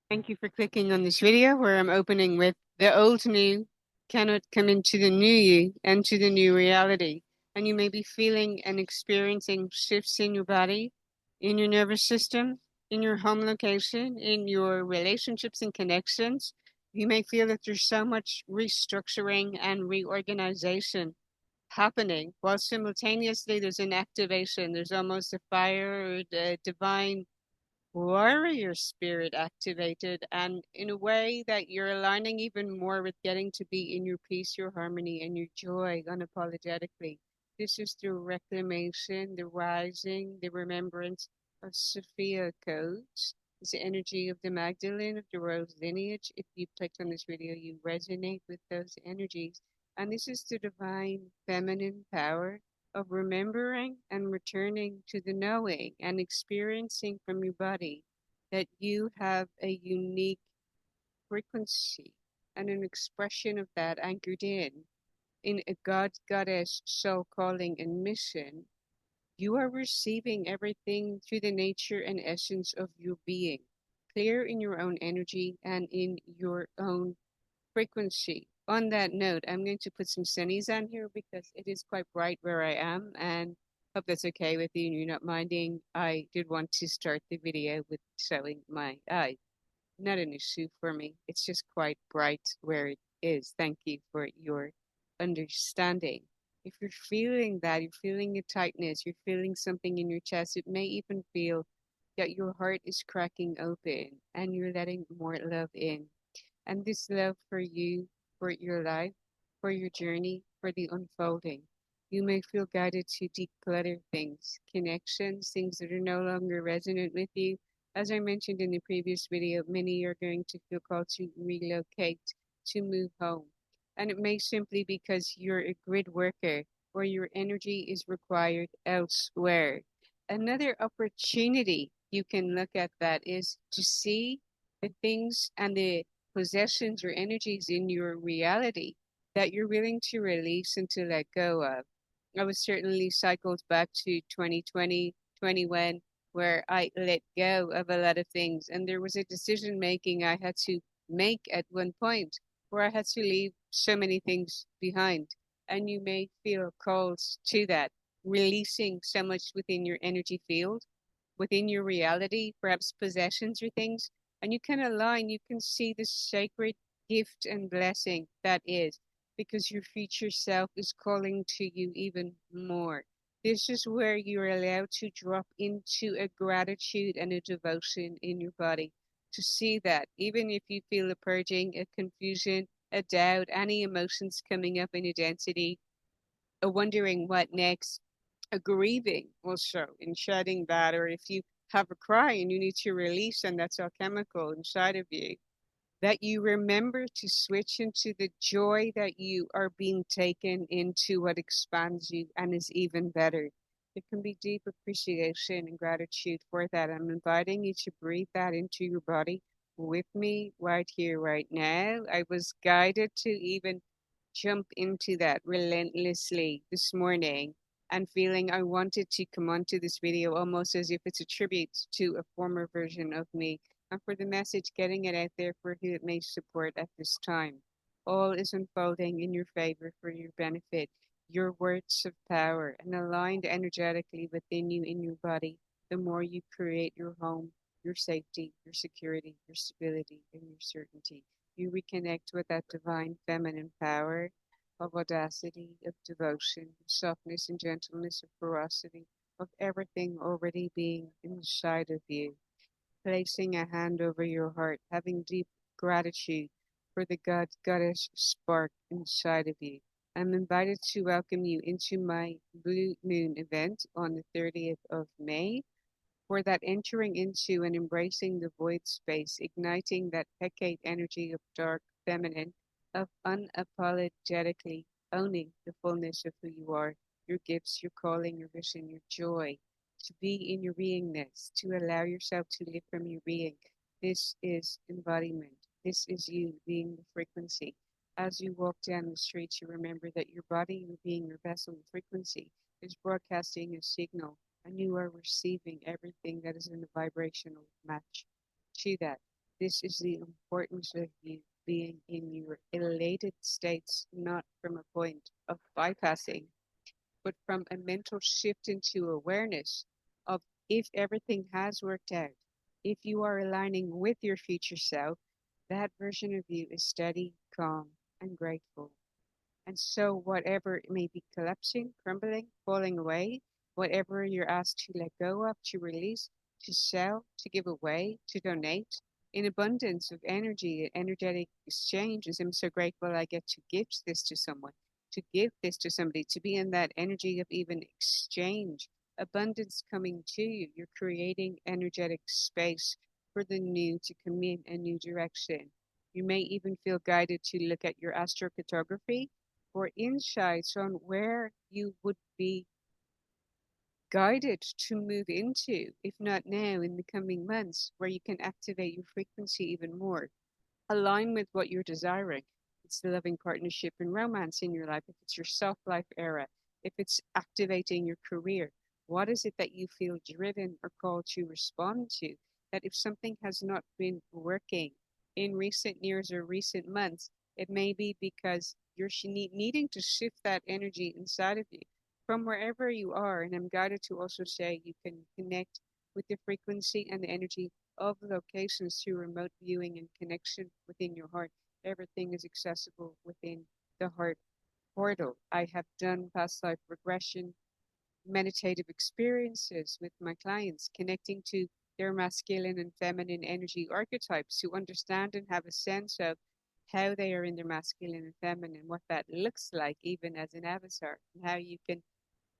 Thank you for clicking on this video where I'm opening with the old new cannot come into the new you and to the new reality. And you may be feeling and experiencing shifts in your body, in your nervous system, in your home location, in your relationships and connections. You may feel that there's so much restructuring and reorganization happening while simultaneously there's an activation. There's almost a fire or the divine warrior spirit activated, and in a way that you're aligning even more with getting to be in your peace, your harmony, and your joy unapologetically. This is the reclamation, the rising, the remembrance of Sophia codes. It's the energy of the Magdalene of the royal lineage. If you clicked on this video, you resonate with those energies. And this is the divine feminine power of remembering and returning to the knowing and experiencing from your body that you have a unique frequency and an expression of that anchored in a God, goddess, soul calling and mission. You are receiving everything through the nature and essence of your being, clear in your own energy and in your own frequency. On that note, I'm going to put some sunnies on here because it is quite bright where I am, and hope that's okay with you and you're not minding. I did want to start the video with showing my eyes. Not an issue for me. It's just quite bright where it is. Thank you for your understanding. If you're feeling that, you're feeling a tightness, you're feeling something in your chest, it may even feel that your heart is cracking open and you're letting more love in. And this love for you, for your life, for your journey, for the unfolding. You may feel guided to declutter things, connections, things that are no longer resonant with you. As I mentioned in the previous video, many are going to feel called to relocate, to move home. And it may simply because you're a grid worker or your energy is required elsewhere. Another opportunity you can look at that is to see the things and the possessions or energies in your reality that you're willing to release and to let go of. I was certainly cycled back to 2020, 21, where I let go of a lot of things. And there was a decision making I had to make at one point where I had to leave so many things behind. And you may feel called to that, releasing so much within your energy field, within your reality, perhaps possessions or things, and you can align, you can see the sacred gift and blessing that is, because your future self is calling to you even more. This is where you're allowed to drop into a gratitude and a devotion in your body to see that, even if you feel a purging, a confusion, a doubt, any emotions coming up in a density, a wondering what next, a grieving also in shedding that, or if you have a cry and you need to release and that's all chemical inside of you, that you remember to switch into the joy that you are being taken into what expands you and is even better. There can be deep appreciation and gratitude for that. I'm inviting you to breathe that into your body with me right here, right now. I was guided to even jump into that relentlessly this morning and feeling I wanted to come onto this video almost as if it's a tribute to a former version of me and for the message getting it out there for who it may support at this time. All is unfolding in your favor for your benefit. Your words of power and aligned energetically within you in your body, the more you create your home, your safety, your security, your stability, and your certainty. You reconnect with that divine feminine power of audacity, of devotion, softness and gentleness, of ferocity, of everything already being inside of you. Placing a hand over your heart, having deep gratitude for the God Goddess spark inside of you. I'm invited to welcome you into my Blue Moon event on the 30th of May for that entering into and embracing the void space, igniting that Hecate energy of dark feminine, of unapologetically owning the fullness of who you are, your gifts, your calling, your vision, your joy, to be in your beingness, to allow yourself to live from your being. This is embodiment. This is you being the frequency. As you walk down the streets, you remember that your body, your being, your vessel, the frequency is broadcasting a signal, and you are receiving everything that is in a vibrational match to that. This is the importance of you being in your elated states, not from a point of bypassing, but from a mental shift into awareness of if everything has worked out, if you are aligning with your future self, that version of you is steady, calm, and grateful. And so, whatever may be collapsing, crumbling, falling away, whatever you're asked to let go of, to release, to sell, to give away, to donate, in abundance of energy, energetic exchanges. I'm so grateful I get to give this to someone, to give this to somebody, to be in that energy of even exchange, abundance coming to you. You're creating energetic space for the new to come in a new direction. You may even feel guided to look at your astrocartography for insights on where you would be guided to move into, if not now, in the coming months, where you can activate your frequency even more, align with what you're desiring. It's the loving partnership and romance in your life. If it's your self life era, if it's activating your career, what is it that you feel driven or called to respond to? That if something has not been working in recent years or recent months, it may be because you're needing to shift that energy inside of you from wherever you are. And I'm guided to also say you can connect with the frequency and the energy of locations through remote viewing and connection within your heart. Everything is accessible within the heart portal. I have done past life regression, meditative experiences with my clients, connecting to their masculine and feminine energy archetypes to understand and have a sense of how they are in their masculine and feminine, what that looks like, even as an avatar, and how you can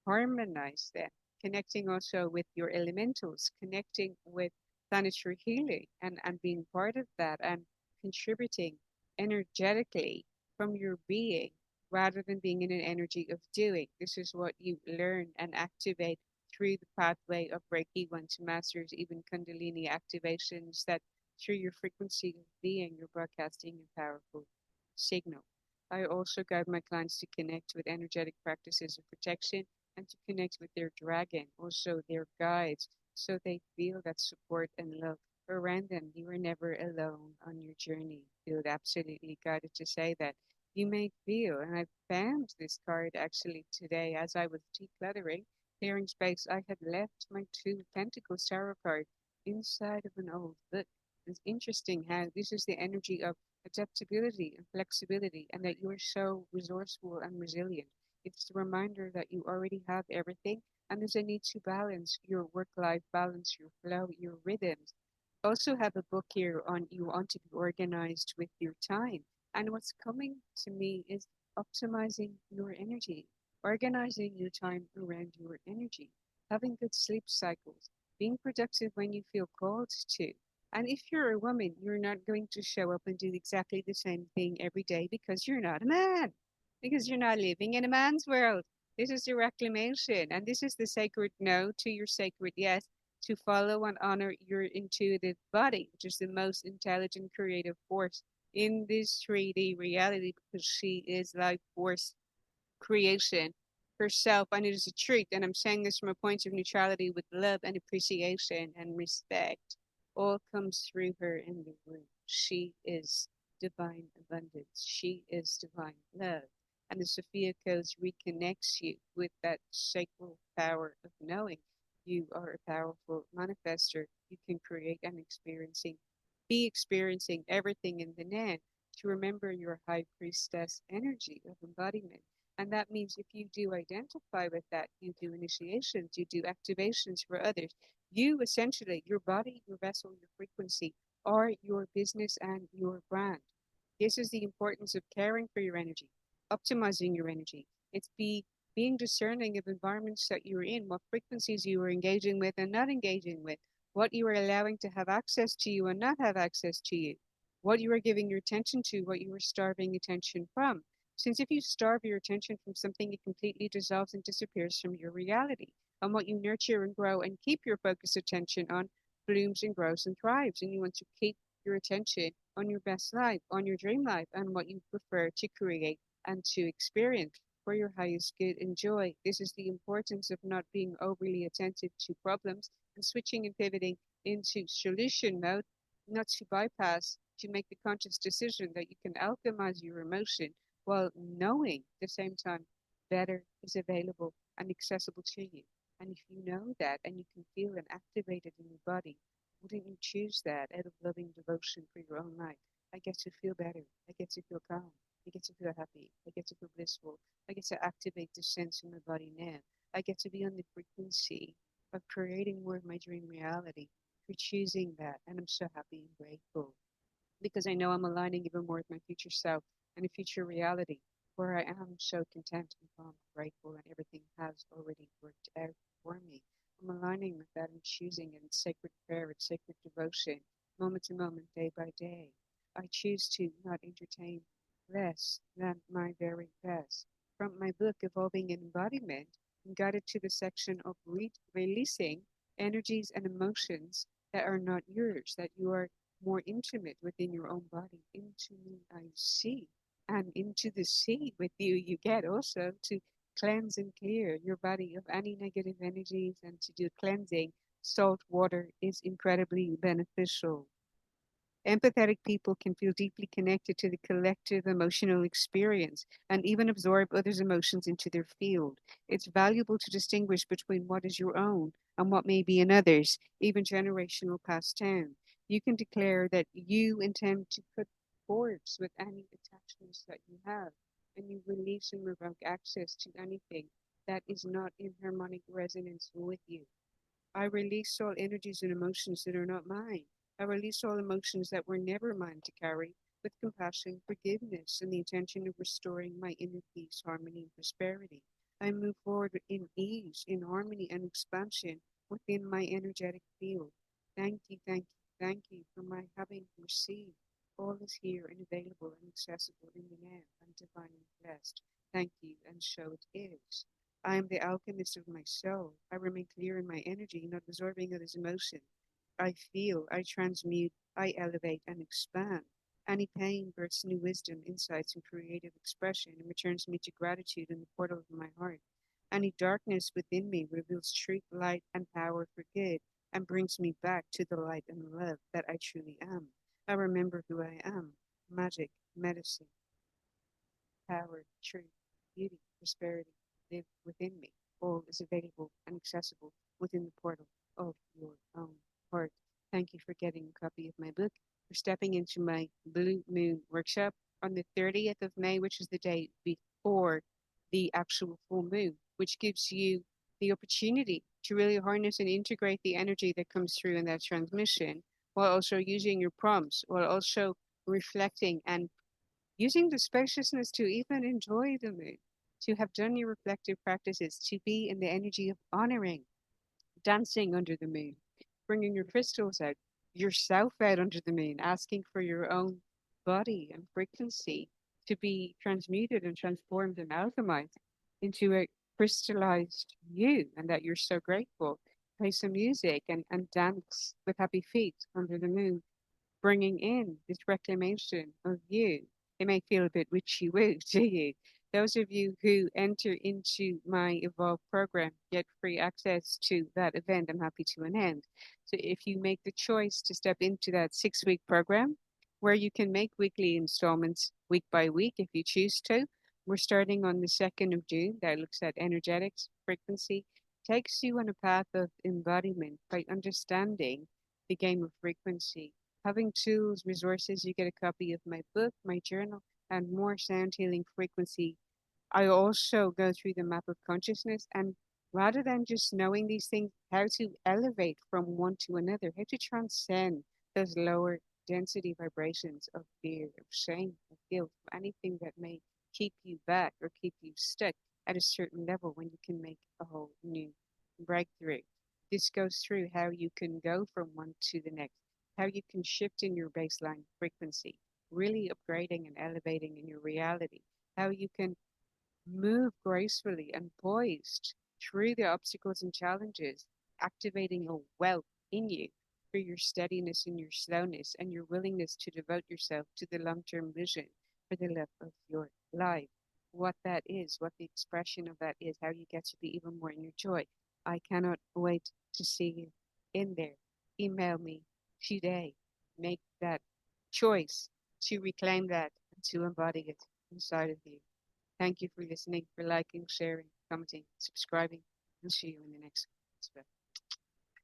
harmonize them, connecting also with your elementals, connecting with planetary healing and being part of that and contributing energetically from your being rather than being in an energy of doing. This is what you learn and activate through the pathway of Reiki 1 to Masters, even Kundalini activations that through your frequency of being, you're broadcasting a powerful signal. I also guide my clients to connect with energetic practices of protection and to connect with their dragon, also their guides, so they feel that support and love around them. You are never alone on your journey. Feel absolutely guided to say that. You may feel, and I found this card actually today as I was decluttering, clearing space. I had left my Two of Pentacles tarot card inside of an old book. It's interesting how this is the energy of adaptability and flexibility, and that you're so resourceful and resilient. It's the reminder that you already have everything, and there's a need to balance your work life balance, your flow, your rhythms. Also, have a book here on you want to be organized with your time. And what's coming to me is optimizing your energy, organizing your time around your energy, having good sleep cycles, being productive when you feel called to. And if you're a woman, you're not going to show up and do exactly the same thing every day because you're not a man, because you're not living in a man's world. This is the reclamation, and this is the sacred no to your sacred yes, to follow and honor your intuitive body, which is the most intelligent creative force in this 3D reality because she is life force creation herself. And it is a truth. And I'm saying this from a point of neutrality with love and appreciation and respect. All comes through her in the room. She is divine abundance. She is divine love. And the Sophia Codes reconnects you with that sacral power of knowing you are a powerful manifester. You can create and be experiencing everything in the now to remember your high priestess energy of embodiment. And that means if you do identify with that, you do initiations, you do activations for others. You essentially, your body, your vessel, your frequency are your business and your brand. This is the importance of caring for your energy, optimizing your energy. It's being discerning of environments that you're in, what frequencies you are engaging with and not engaging with, what you are allowing to have access to you and not have access to you, what you are giving your attention to, what you are starving attention from. Since if you starve your attention from something, it completely dissolves and disappears from your reality. And what you nurture and grow and keep your focused attention on blooms and grows and thrives. And you want to keep your attention on your best life, on your dream life, and what you prefer to create and to experience for your highest good and joy. This is the importance of not being overly attentive to problems and switching and pivoting into solution mode not to bypass, to make the conscious decision that you can alchemize your emotion while knowing at the same time better is available and accessible to you. And if you know that and you can feel and activate it in your body, wouldn't you choose that out of loving devotion for your own life? I get to feel better. I get to feel calm. I get to feel happy. I get to feel blissful. I get to activate the sense in my body now. I get to be on the frequency of creating more of my dream reality for choosing that. And I'm so happy and grateful because I know I'm aligning even more with my future self and a future reality where I am so content and calm and grateful and everything has already worked out for me. I'm aligning with that and choosing it in sacred prayer and sacred devotion, moment to moment, day by day. I choose to not entertain less than my very best. From my book, Evolving in Embodiment, I'm guided to the section of releasing energies and emotions that are not yours, that you are more intimate within your own body. Into me I see, and into the sea with you you get also to cleanse and clear your body of any negative energies and to do cleansing. Salt water is incredibly beneficial. Empathetic people can feel deeply connected to the collective emotional experience and even absorb others' emotions into their field. It's valuable to distinguish between what is your own and what may be another's, even generational passed down. You can declare that you intend to cut cords with any attachments that you have, and you release and revoke access to anything that is not in harmonic resonance with you. I release all energies and emotions that are not mine. I release all emotions that were never mine to carry with compassion, forgiveness, and the intention of restoring my inner peace, harmony, and prosperity. I move forward in ease, in harmony, and expansion within my energetic field. Thank you, thank you for my having received. All is here and available and accessible in the now. I'm divinely blessed. Thank you, and so it is. I am the alchemist of my soul. I remain clear in my energy, not absorbing others' emotion. I feel, I transmute, I elevate and expand. Any pain births new wisdom, insights, and creative expression and returns me to gratitude in the portal of my heart. Any darkness within me reveals truth, light, and power for good and brings me back to the light and love that I truly am. I remember who I am magic, medicine, power, truth, beauty, prosperity live within me. All is available and accessible within the portal of your own heart. Thank you for getting a copy of my book, for stepping into my Blue Moon workshop on the 30th of May, which is the day before the actual full moon, which gives you the opportunity to really harness and integrate the energy that comes through in that transmission while also using your prompts, while also reflecting and using the spaciousness to even enjoy the moon, to have done your reflective practices, to be in the energy of honoring, dancing under the moon, bringing your crystals out, yourself out under the moon, asking for your own body and frequency to be transmuted and transformed and alchemized into a crystallized you, and that you're so grateful. Play some music and dance with happy feet under the moon, bringing in this reclamation of you. It may feel a bit witchy woo to you. Those of you who enter into my Evolve program get free access to that event. I'm happy to announce. So if you make the choice to step into that 6 week program where you can make weekly installments week by week if you choose to, we're starting on the 2nd of June. That looks at energetics, frequency, takes you on a path of embodiment by understanding the game of frequency, having tools, resources. You get a copy of my book, my journal, and more sound healing frequency. I also go through the map of consciousness, and rather than just knowing these things, how to elevate from one to another, how to transcend those lower density vibrations of fear, of shame, of guilt, of anything that may keep you back or keep you stuck at a certain level when you can make a whole new breakthrough. This goes through how you can go from one to the next, how you can shift in your baseline frequency, really upgrading and elevating in your reality, how you can move gracefully and poised through the obstacles and challenges, activating a wealth in you for your steadiness and your slowness and your willingness to devote yourself to the long term vision for the love of your life. What that is, what the expression of that is, how you get to be even more in your joy. I cannot wait to see you in there. Email me today make that choice to reclaim that and to embody it inside of you. Thank you for listening, for liking, sharing, commenting, subscribing, and see you in the next episode.